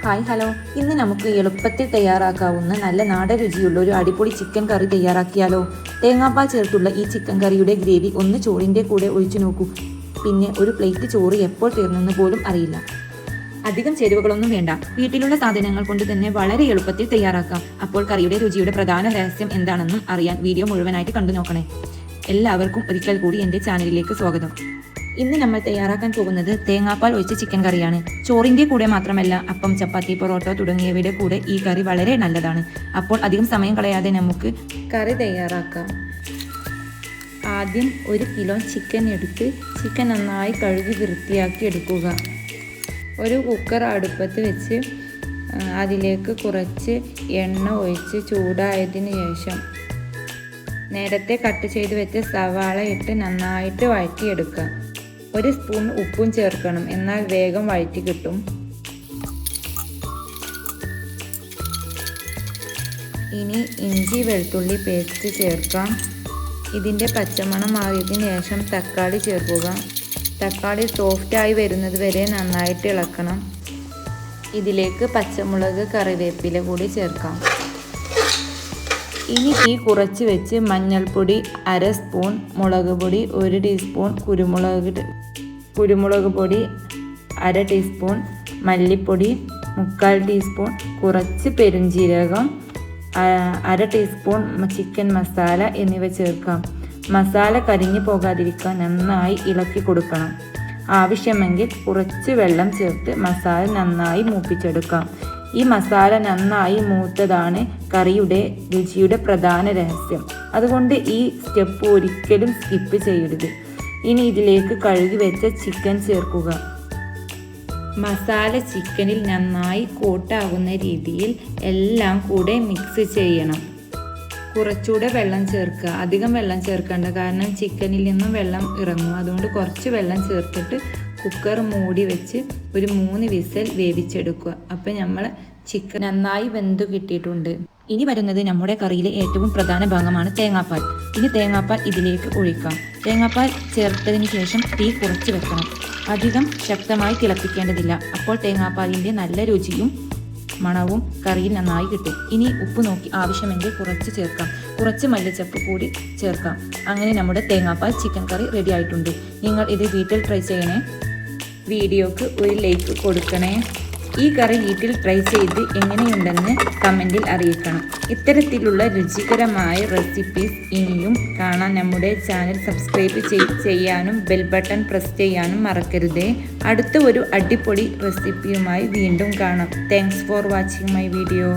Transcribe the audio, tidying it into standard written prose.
Hi hello, ഇന്ന് നമുക്ക് എളുപ്പത്തിൽ തയ്യാറാക്കാവുന്ന നല്ല നാടൻ രുചിയുള്ള ഒരു അടിപൊളി ചിക്കൻ കറി തയ്യാറാക്കിയാലോ. തേങ്ങാപ്പാൽ ചേർത്തുള്ള ഈ ചിക്കൻ കറിയുടെ ഗ്രേവി ഒന്ന് ചോറിൻ്റെ കൂടെ ഒഴിച്ചു നോക്കൂ. പിന്നെ ഒരു പ്ലേറ്റ് ചോറ് എപ്പോൾ തീർന്നെന്ന് പോലും അറിയില്ല. അധികം ചേരുവകളൊന്നും വേണ്ട, വീട്ടിലുള്ള സാധനങ്ങൾ കൊണ്ട് തന്നെ വളരെ എളുപ്പത്തിൽ തയ്യാറാക്കാം. അപ്പോൾ കറിയുടെ രുചിയുടെ പ്രധാന രഹസ്യം എന്താണെന്നും അറിയാൻ വീഡിയോ മുഴുവനായിട്ട് കണ്ടു നോക്കണേ. എല്ലാവർക്കും ഒരിക്കൽ കൂടി എൻ്റെ ചാനലിലേക്ക് സ്വാഗതം. ഇന്ന് നമ്മൾ തയ്യാറാക്കാൻ പോകുന്നത് തേങ്ങാപ്പാൽ ഒഴിച്ച ചിക്കൻ കറിയാണ്. ചോറിൻ്റെ കൂടെ മാത്രമല്ല, അപ്പം, ചപ്പാത്തി, പൊറോട്ട തുടങ്ങിയവയുടെ കൂടെ ഈ കറി വളരെ നല്ലതാണ്. അപ്പോൾ അധികം സമയം കളയാതെ നമുക്ക് കറി തയ്യാറാക്കാം. ആദ്യം 1 കിലോ ചിക്കൻ എടുത്ത് ചിക്കൻ നന്നായി കഴുകി വൃത്തിയാക്കി എടുക്കുക. ഒരു കുക്കർ അടുപ്പത്ത് വെച്ച് അതിലേക്ക് കുറച്ച് എണ്ണ ഒഴിച്ച് ചൂടായതിനു ശേഷം നേരത്തെ കട്ട് ചെയ്ത് വെച്ച് സവാള ഇട്ട് നന്നായിട്ട് വഴറ്റിയെടുക്കുക. 1 സ്പൂൺ ഉപ്പും ചേർക്കണം, എന്നാൽ വേഗം വഴറ്റി കിട്ടും. ഇനി ഇഞ്ചി വെളുത്തുള്ളി പേസ്റ്റ് ചേർക്കാം. ഇതിൻ്റെ പച്ചമണം മാറിയതിന് ശേഷം തക്കാളി ചേർക്കുക. തക്കാളി സോഫ്റ്റായി വരുന്നത് വരെ നന്നായിട്ട് ഇളക്കണം. ഇതിലേക്ക് പച്ചമുളക്, കറിവേപ്പില കൂടി ചേർക്കാം. ഇനി തീ കുറച്ച് വെച്ച് മഞ്ഞൾപ്പൊടി 1/2 സ്പൂൺ, മുളക് പൊടി 1 ടീസ്പൂൺ, കുരുമുളക് പൊടി 1/2 ടീസ്പൂൺ, മല്ലിപ്പൊടി 1/4 ടീസ്പൂൺ, കുറച്ച് പെരുംജീരകം 1/2 ടീസ്പൂൺ, ചിക്കൻ മസാല എന്നിവ ചേർക്കാം. മസാല കരിഞ്ഞു പോകാതിരിക്കാൻ നന്നായി ഇളക്കി കൊടുക്കണം. ആവശ്യമെങ്കിൽ കുറച്ച് വെള്ളം ചേർത്ത് മസാല നന്നായി മൂപ്പിച്ചെടുക്കാം. ഈ മസാല നന്നായി മൂത്തതാണ് കറിയുടെ രുചിയുടെ പ്രധാന രഹസ്യം. അതുകൊണ്ട് ഈ സ്റ്റെപ്പ് ഒരിക്കലും സ്കിപ്പ് ചെയ്യരുത്. ഇനി ഇതിലേക്ക് കഴുകി വെച്ച ചിക്കൻ ചേർക്കുക. മസാല ചിക്കനിൽ നന്നായി കോട്ടാകുന്ന രീതിയിൽ എല്ലാം കൂടെ മിക്സ് ചെയ്യണം. കുറച്ചുകൂടെ വെള്ളം ചേർക്കുക. അധികം വെള്ളം ചേർക്കേണ്ട, കാരണം ചിക്കനിൽ നിന്നും വെള്ളം ഇറങ്ങും. അതുകൊണ്ട് കുറച്ച് വെള്ളം ചേർത്തിട്ട് കുക്കർ മൂടി വെച്ച് ഒരു 3 വിസിൽ വേവിച്ചെടുക്കുക. അപ്പം നമ്മൾ ചിക്കൻ നന്നായി വെന്തു കിട്ടിയിട്ടുണ്ട്. ഇനി വരുന്നത് നമ്മുടെ കറിയിലെ ഏറ്റവും പ്രധാന ഭാഗമാണ് തേങ്ങാപ്പാൽ. ഇനി തേങ്ങാപ്പാൽ ഇതിലേക്ക് ഒഴിക്കാം. തേങ്ങാപ്പാൽ ചേർത്തതിന് ശേഷം തീ കുറച്ച് വെക്കണം. അധികം ശക്തമായി തിളപ്പിക്കേണ്ടതില്ല. അപ്പോൾ തേങ്ങാപ്പാലിൻ്റെ നല്ല രുചിയും മണവും കറിയിൽ നന്നായി കിട്ടും. ഇനി ഉപ്പ് നോക്കി ആവശ്യമെങ്കിൽ കുറച്ച് ചേർക്കാം. കുറച്ച് മല്ലിച്ചപ്പ് കൂടി ചേർക്കാം. അങ്ങനെ നമ്മുടെ തേങ്ങാപ്പാൽ ചിക്കൻ കറി റെഡി ആയിട്ടുണ്ട്. നിങ്ങൾ ഇത് വീട്ടിൽ ട്രൈ ചെയ്യണേ. വീഡിയോക്ക് ഒരു ലൈക്ക് കൊടുക്കണേ. ഈ കറി വീട്ടിൽ ട്രൈ ചെയ്ത് എങ്ങനെയുണ്ടെന്ന് കമൻറ്റിൽ അറിയിക്കണം. ഇത്തരത്തിലുള്ള രുചികരമായ റെസിപ്പീസ് ഇനിയും കാണാൻ നമ്മുടെ ചാനൽ സബ്സ്ക്രൈബ് ചെയ്യാനും ബെൽ ബട്ടൺ പ്രസ് ചെയ്യാനും മറക്കരുതേ. അടുത്ത ഒരു അടിപൊളി റെസിപ്പിയുമായി വീണ്ടും കാണാം. Thanks for watching my video.